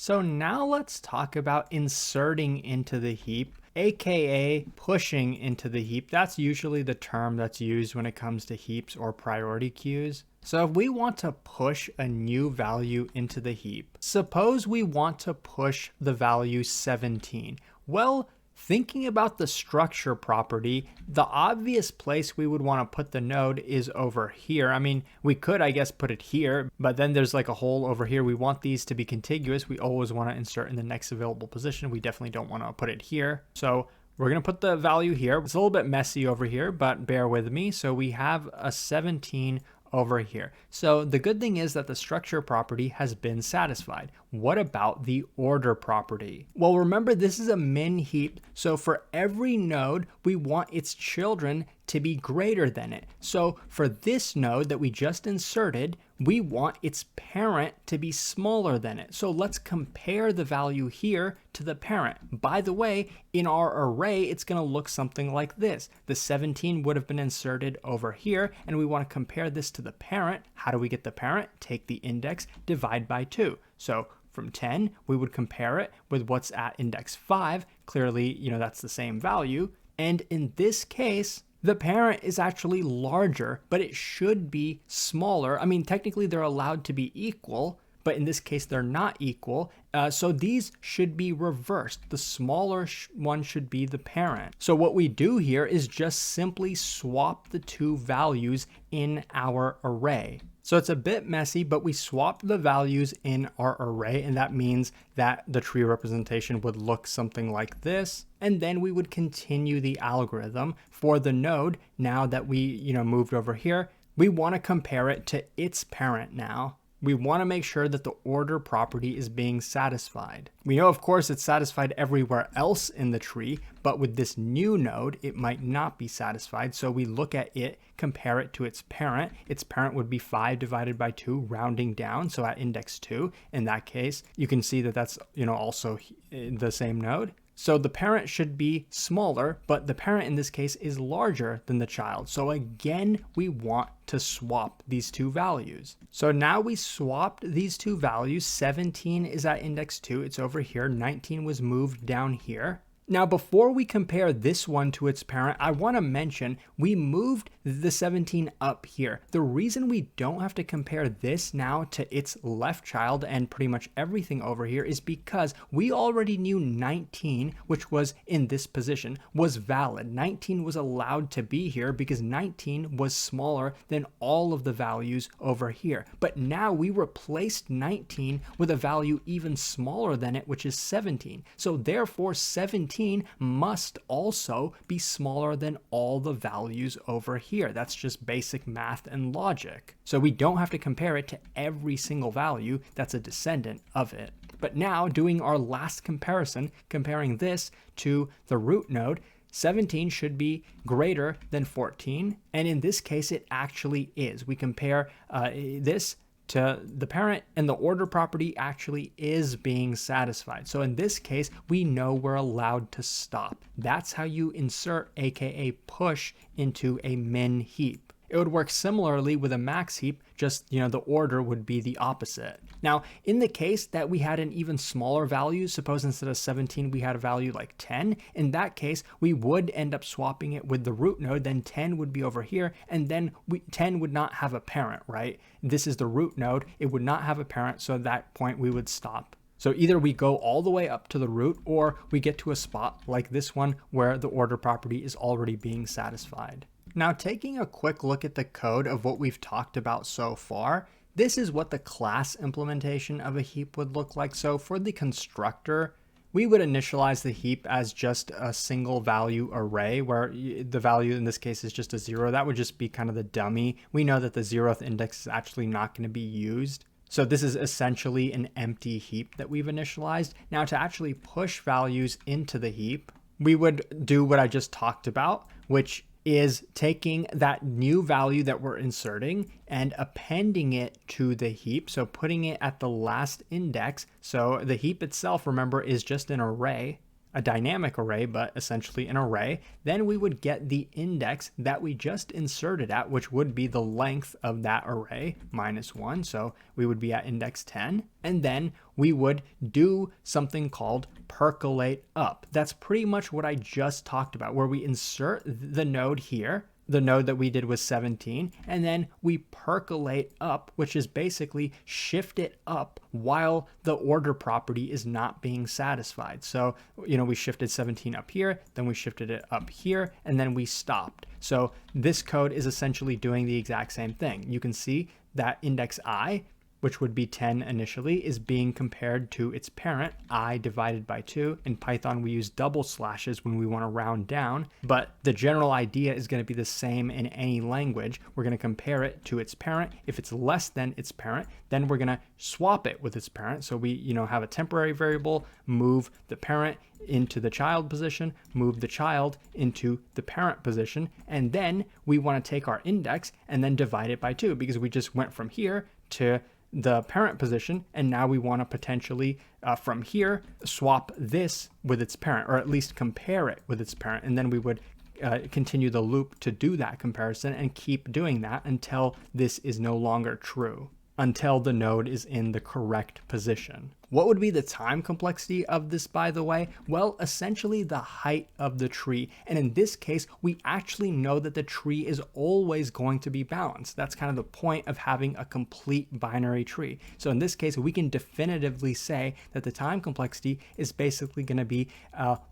So now let's talk about inserting into the heap, aka pushing into the heap. That's usually the term that's used when it comes to heaps or priority queues. So if we want to push a new value into the heap, suppose we want to push the value 17. Well, thinking about the structure property, the obvious place we would want to put the node is over here. I mean, we could, I guess, put it here, but then there's like a hole over here. We want these to be contiguous. We always want to insert in the next available position. We definitely don't want to put it here. So we're going to put the value here. It's a little bit messy over here, but bear with me. So we have a 17 over here. So the good thing is that the structure property has been satisfied. What about the order property? Well, remember this is a min heap. So for every node, we want its children to be greater than it. So for this node that we just inserted, we want its parent to be smaller than it. So let's compare the value here to the parent. By the way, in our array, it's going to look something like this. The 17 would have been inserted over here, and we want to compare this to the parent. How do we get the parent? Take the index, divide by 2. So from 10, we would compare it with what's at index 5. Clearly, that's the same value. And in this case, the parent is actually larger, but it should be smaller. I mean, technically they're allowed to be equal, but in this case they're not equal. So these should be reversed. The smaller one should be the parent. So what we do here is just simply swap the two values in our array. So it's a bit messy, but we swap the values in our array, and that means that the tree representation would look something like this. And then we would continue the algorithm for the node. Now that we, moved over here, we want to compare it to its parent now. We want to make sure that the order property is being satisfied. We know, of course, it's satisfied everywhere else in the tree, but with this new node, it might not be satisfied. So we look at it, compare it to its parent. Its parent would be 5 divided by 2, rounding down. So at index 2, in that case, you can see that that's, also the same node. So the parent should be smaller, but the parent in this case is larger than the child. So again, we want to swap these two values. So now we swapped these two values. 17 is at index 2. It's over here. 19 was moved down here. Now, before we compare this one to its parent, I want to mention we moved the 17 up here. The reason we don't have to compare this now to its left child and pretty much everything over here is because we already knew 19, which was in this position, was valid. 19 was allowed to be here because 19 was smaller than all of the values over here. But now we replaced 19 with a value even smaller than it, which is 17. So therefore, 17 must also be smaller than all the values over here. That's just basic math and logic. So we don't have to compare it to every single value that's a descendant of it. But now doing our last comparison, comparing this to the root node, 17 should be greater than 14. And in this case, it actually is. We compare this to the parent, and the order property actually is being satisfied. So in this case, we know we're allowed to stop. That's how you insert, aka push, into a min heap. It would work similarly with a max heap, just, the order would be the opposite. Now, in the case that we had an even smaller value, suppose instead of 17, we had a value like 10, in that case, we would end up swapping it with the root node, then 10 would be over here, and then 10 would not have a parent, right? This is the root node, it would not have a parent, so at that point we would stop. So either we go all the way up to the root, or we get to a spot like this one where the order property is already being satisfied. Now, taking a quick look at the code of what we've talked about so far, this is what the class implementation of a heap would look like. So for the constructor, we would initialize the heap as just a single value array where the value in this case is just a 0. That would just be kind of the dummy. We know that the 0th index is actually not going to be used. So this is essentially an empty heap that we've initialized. Now to actually push values into the heap, we would do what I just talked about, which is taking that new value that we're inserting and appending it to the heap. So putting it at the last index. So the heap itself, remember, is just an array. a dynamic array, but essentially an array, then we would get the index that we just inserted at, which would be the length of that array, -1. So we would be at index 10. And then we would do something called percolate up. That's pretty much what I just talked about, where we insert the node here. The node that we did was 17, and then we percolate up, which is basically shift it up while the order property is not being satisfied. So, we shifted 17 up here, then we shifted it up here, and then we stopped. So this code is essentially doing the exact same thing. You can see that index I, which would be 10 initially, is being compared to its parent, I divided by 2. In Python, we use double slashes when we want to round down, but the general idea is going to be the same in any language. We're going to compare it to its parent. If it's less than its parent, then we're going to swap it with its parent. So we, have a temporary variable, move the parent into the child position, move the child into the parent position, and then we want to take our index and then divide it by 2, because we just went from here to the parent position, and now we want to potentially from here swap this with its parent, or at least compare it with its parent, and then we would continue the loop to do that comparison and keep doing that until this is no longer true, until the node is in the correct position. What would be the time complexity of this, by the way? Well, essentially the height of the tree. And in this case, we actually know that the tree is always going to be balanced. That's kind of the point of having a complete binary tree. So in this case, we can definitively say that the time complexity is basically going to be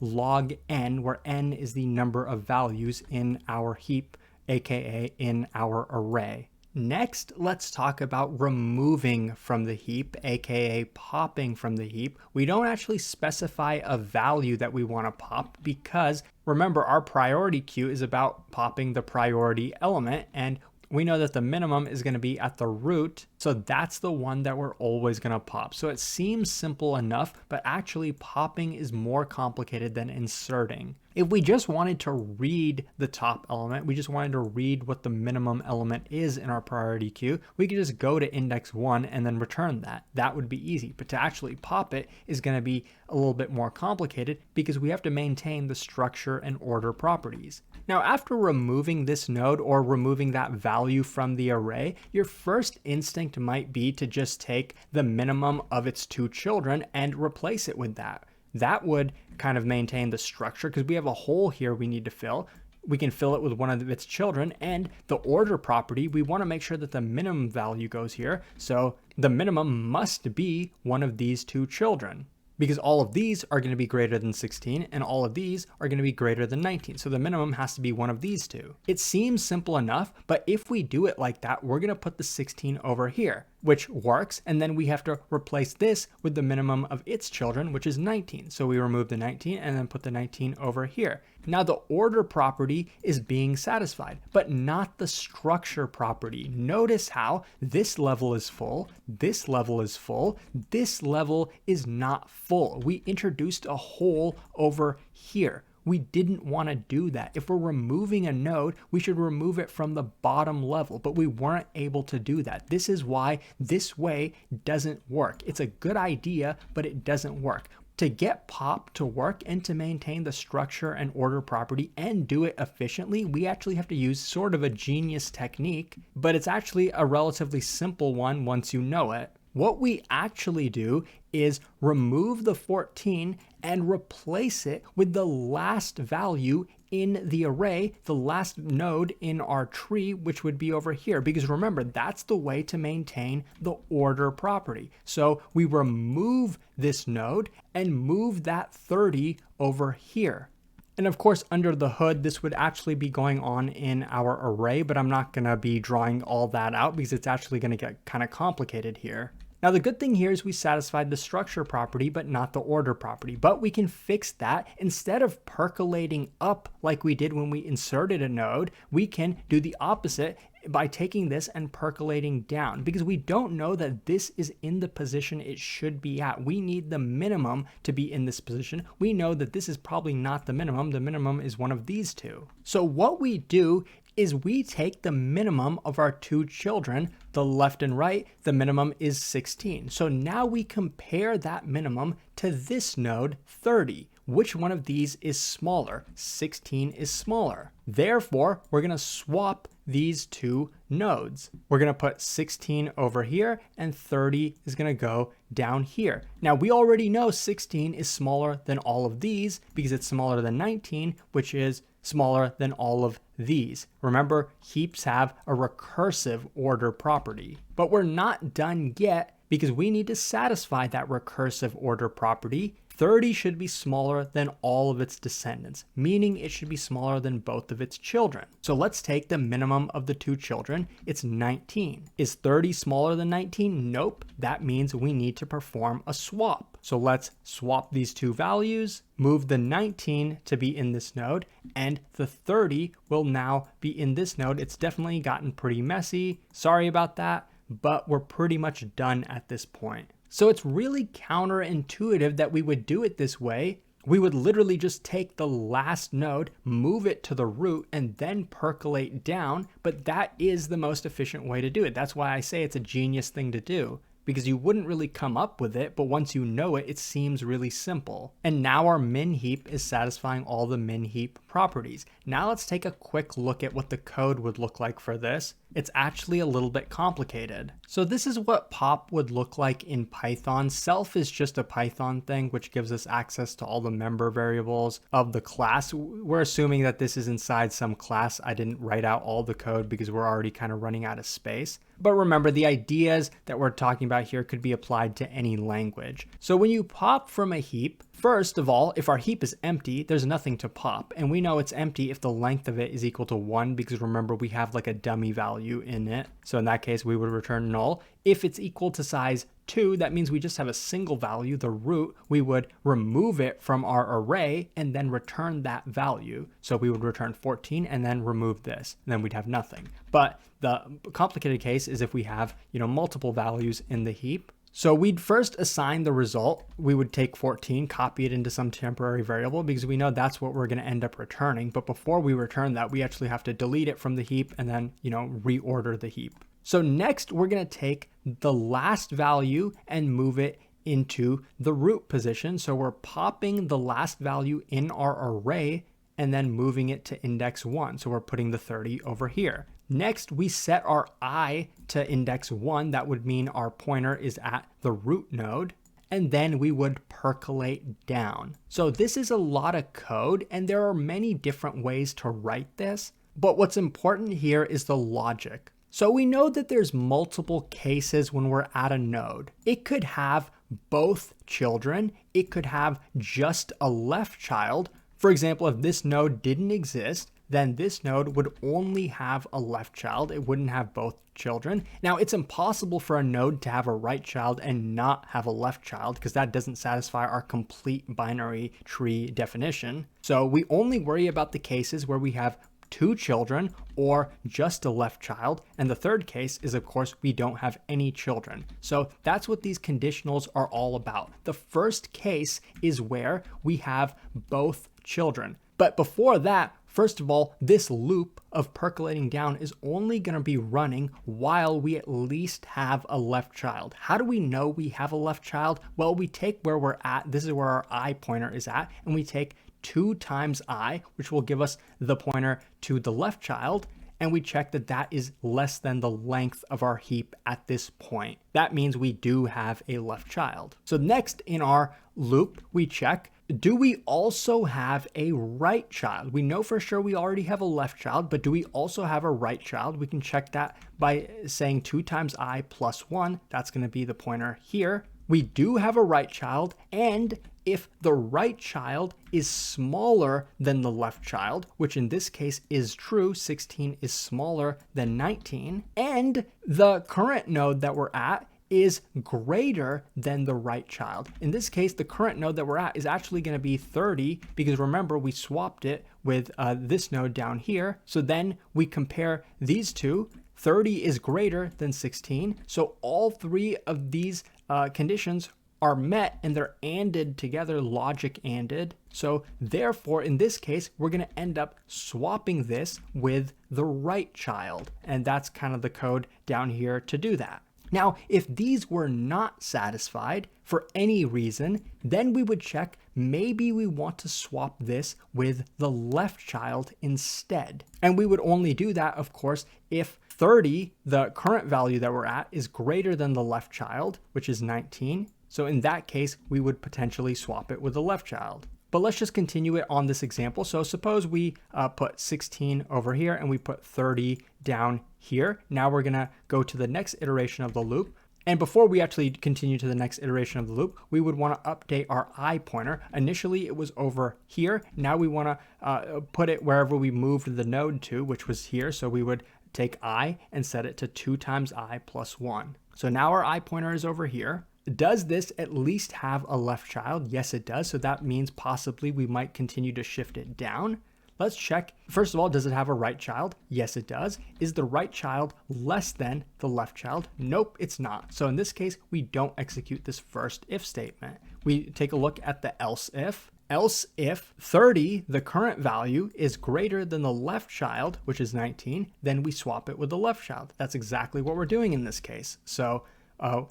log n, where n is the number of values in our heap, aka in our array. Next, let's talk about removing from the heap, aka popping from the heap. We don't actually specify a value that we want to pop because, remember, our priority queue is about popping the priority element, and we know that the minimum is going to be at the root, so that's the one that we're always going to pop. So it seems simple enough, but actually popping is more complicated than inserting. If we just wanted to read the top element, we just wanted to read what the minimum element is in our priority queue, we could just go to index 1 and then return that. That would be easy, but to actually pop it is going to be a little bit more complicated because we have to maintain the structure and order properties. Now, after removing this node or removing that value from the array, your first instinct might be to just take the minimum of its 2 children and replace it with that. That would kind of maintain the structure because we have a hole here we need to fill. We can fill it with one of its children, and the order property, we want to make sure that the minimum value goes here. So the minimum must be one of these 2 children, because all of these are going to be greater than 16 and all of these are going to be greater than 19. So the minimum has to be one of these 2. It seems simple enough, but if we do it like that, we're going to put the 16 over here, which works. And then we have to replace this with the minimum of its children, which is 19. So we remove the 19 and then put the 19 over here. Now the order property is being satisfied, but not the structure property. Notice how this level is full, this level is full, this level is not full. We introduced a hole over here. We didn't want to do that. If we're removing a node, we should remove it from the bottom level, but we weren't able to do that. This is why this way doesn't work. It's a good idea, but it doesn't work. To get pop to work and to maintain the structure and order property and do it efficiently, we actually have to use sort of a genius technique, but it's actually a relatively simple one once you know it. What we actually do is remove the 14 and replace it with the last value in the array, the last node in our tree, which would be over here. Because remember, that's the way to maintain the order property. So we remove this node and move that 30 over here. And of course, under the hood, this would actually be going on in our array, but I'm not going to be drawing all that out because it's actually going to get kind of complicated here. Now, the good thing here is we satisfied the structure property, but not the order property. But we can fix that. Instead of percolating up like we did when we inserted a node, we can do the opposite by taking this and percolating down, because we don't know that this is in the position it should be at. We need the minimum to be in this position. We know that this is probably not the minimum. The minimum is one of these 2. So what we do is we take the minimum of our 2 children, the left and right, the minimum is 16. So now we compare that minimum to this node, 30, which one of these is smaller? 16 is smaller. Therefore, we're going to swap these two nodes. We're going to put 16 over here and 30 is going to go down here. Now we already know 16 is smaller than all of these because it's smaller than 19, which is smaller than all of these. Remember, heaps have a recursive order property, but we're not done yet because we need to satisfy that recursive order property. 30 should be smaller than all of its descendants, meaning it should be smaller than both of its children. So let's take the minimum of the two children. It's 19. Is 30 smaller than 19? Nope. That means we need to perform a swap. So let's swap these two values, move the 19 to be in this node, and the 30 will now be in this node. It's definitely gotten pretty messy. Sorry about that, but we're pretty much done at this point. So it's really counterintuitive that we would do it this way. We would literally just take the last node, move it to the root, and then percolate down, but that is the most efficient way to do it. That's why I say it's a genius thing to do, because you wouldn't really come up with it, but once you know it, it seems really simple. And now our min heap is satisfying all the min heap properties. Now let's take a quick look at what the code would look like for this. It's actually a little bit complicated. So this is what pop would look like in Python. Self is just a Python thing, which gives us access to all the member variables of the class. We're assuming that this is inside some class. I didn't write out all the code because we're already kind of running out of space. But remember, the ideas that we're talking about here could be applied to any language. So when you pop from a heap, first of all, if our heap is empty, there's nothing to pop. And we know it's empty if the length of it is equal to 1, because remember, we have like a dummy value in it. So in that case, we would return null. If it's equal to size 2, that means we just have a single value, the root. We would remove it from our array and then return that value. So we would return 14 and then remove this, and then we'd have nothing. But the complicated case is if we have, multiple values in the heap. So we'd first assign the result. We would take 14, copy it into some temporary variable because we know that's what we're going to end up returning. But before we return that, we actually have to delete it from the heap and then, reorder the heap. So next we're going to take the last value and move it into the root position. So we're popping the last value in our array and then moving it to index 1. So we're putting the 30 over here. Next, we set our I to index 1. That would mean our pointer is at the root node. And then we would percolate down. So this is a lot of code, and there are many different ways to write this. But what's important here is the logic. So we know that there's multiple cases when we're at a node. It could have both children. It could have just a left child. For example, if this node didn't exist, then this node would only have a left child. It wouldn't have both children. Now, it's impossible for a node to have a right child and not have a left child because that doesn't satisfy our complete binary tree definition. So we only worry about the cases where we have two children or just a left child. And the third case is, of course, we don't have any children. So that's what these conditionals are all about. The first case is where we have both children. But before that, first of all, this loop of percolating down is only going to be running while we at least have a left child. How do we know we have a left child? Well, we take where we're at. This is where our I pointer is at. And we take 2 times I, which will give us the pointer to the left child. And we check that that is less than the length of our heap at this point. That means we do have a left child. So next in our loop, we check, do we also have a right child? We know for sure we already have a left child, but do we also have a right child? We can check that by saying 2 times I plus 1. That's going to be the pointer here. We do have a right child, and if the right child is smaller than the left child, which in this case is true, 16 is smaller than 19, and the current node that we're at is greater than the right child. In this case, the current node that we're at is actually going to be 30 because remember, we swapped it with this node down here. So then we compare these two. 30 is greater than 16. So all 3 of these conditions are met and they're ANDed together, logic ANDed. So therefore, in this case, we're going to end up swapping this with the right child. And that's kind of the code down here to do that. Now, if these were not satisfied for any reason, then we would check maybe we want to swap this with the left child instead. And we would only do that, of course, if 30, the current value that we're at, is greater than the left child, which is 19. So in that case, we would potentially swap it with the left child. But let's just continue it on this example. So suppose we put 16 over here and we put 30 down here. Now we're gonna go to the next iteration of the loop. And before we actually continue to the next iteration of the loop, we would want to update our I pointer. Initially, it was over here. Now we want to put it wherever we moved the node to, which was here. So we would take I and set it to 2 times I plus 1. So now our I pointer is over here. Does this at least have a left child? Yes, it does. So that means possibly we might continue to shift it down. Let's check. First of all, does it have a right child? Yes, it does. Is the right child less than the left child? Nope, it's not. So in this case, we don't execute this first if statement. We take a look at the else if. Else if 30, the current value, is greater than the left child, which is 19, then we swap it with the left child. That's exactly what we're doing in this case. So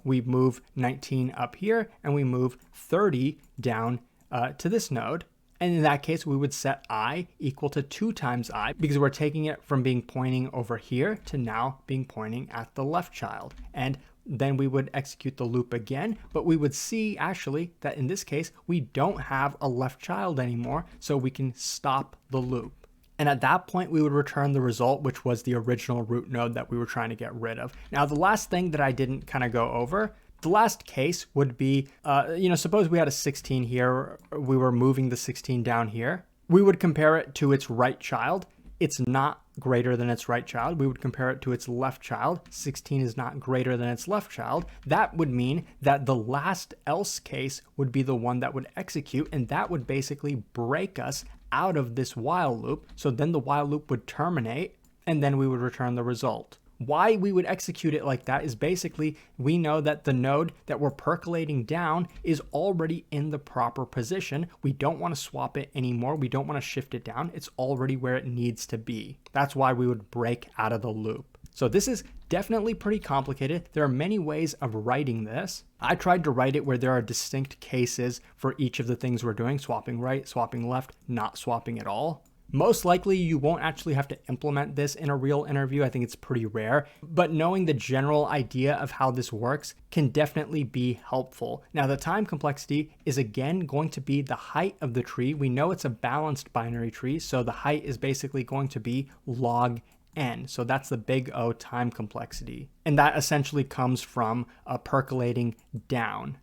we move 19 up here and we move 30 down to this node. And in that case, we would set I equal to 2 times I because we're taking it from being pointing over here to now being pointing at the left child. And then we would execute the loop again, but we would see actually that in this case, we don't have a left child anymore, so we can stop the loop. And at that point, we would return the result, which was the original root node that we were trying to get rid of. Now, the last thing that I didn't kind of go over, the last case would be, suppose we had a 16 here, we were moving the 16 down here. We would compare it to its right child. It's not greater than its right child. We would compare it to its left child. 16 is not greater than its left child. That would mean that the last else case would be the one that would execute, and that would basically break us out of this while loop. So then the while loop would terminate, and then we would return the result. Why we would execute it like that is basically we know that the node that we're percolating down is already in the proper position. We don't want to swap it anymore. We don't want to shift it down. It's already where it needs to be. That's why we would break out of the loop. So this is definitely pretty complicated. There are many ways of writing this. I tried to write it where there are distinct cases for each of the things we're doing, swapping right, swapping left, not swapping at all. Most likely you won't actually have to implement this in a real interview. I think it's pretty rare, but knowing the general idea of how this works can definitely be helpful. Now the time complexity is again going to be the height of the tree. We know it's a balanced binary tree, so the height is basically going to be log n. So that's the big O time complexity. And that essentially comes from percolating down.